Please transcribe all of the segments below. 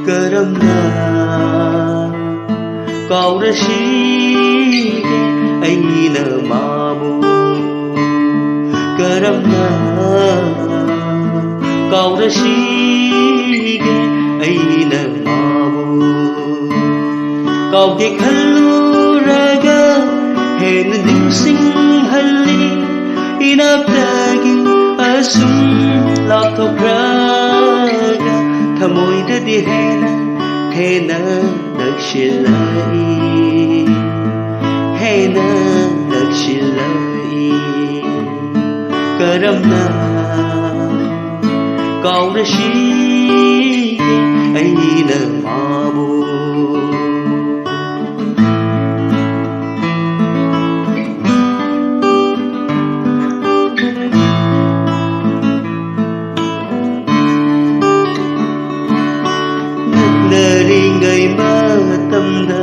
Karamna kaurashige aina mabu Karamna kaurashige aina mabu Kauge khalluraga hena ningsinghalli inaptagi asum lapthokraga thamoidadi hena nakshilai hena nakshilai Karamna kaurashige aina mabu Ngai matamda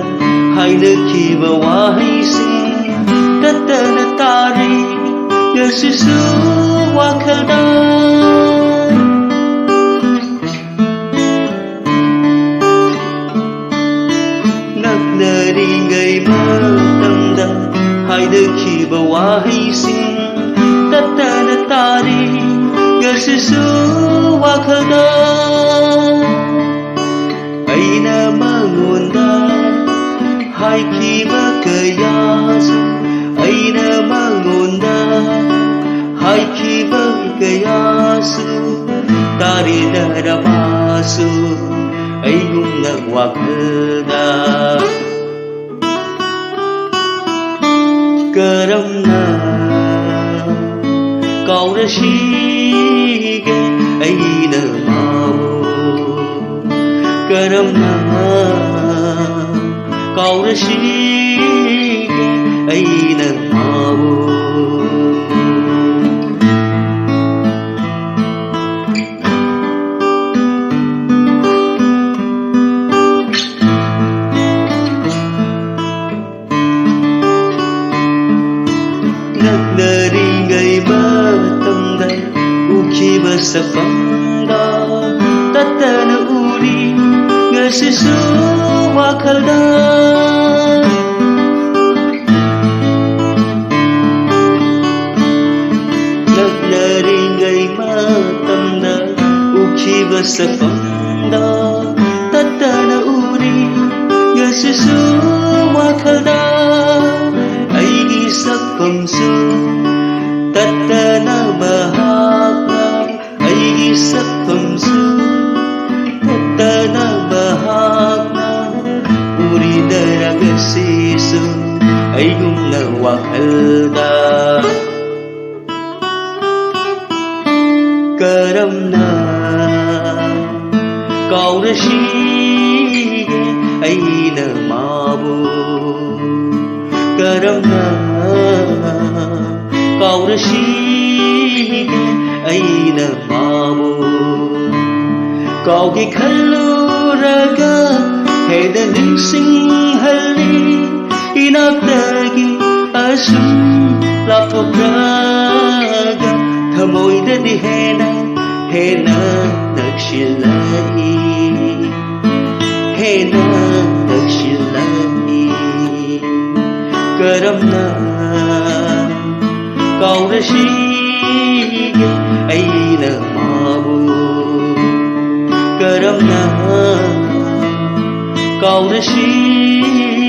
hainakhiba wahaisin tatana tari ngasisu wakhalda naknari ngai matamda hainakhiba wahaisin tatana tari ngasisu wakhalda aina mangonda haikhiba kayasu aina mangonda haikhiba kayasu tarinaramasu aigumna wakhalda Karamna kaurashige aina mabu Karamna kaurashige aina mabu Naknari ngai matamda ukhiba safamda tatana uri ngasisu wakhalda Naknari ngai matamda ukhiba safamda tatana uri ngasisu wakhalda aigi sakpamsu tatana mahakna aigi sakpamsu tatana mahakna uridaragashisu aigumna wakhalda Karamna kaurashige aina mabu Karamna kaurashige aina mabu Kauge khalluraga hena ningsinghalli inaptagi asum lapthokraga thamoidadi hena nakshilai hena nakshilai Karamna kaurashige aina mabu Karamna kaurashige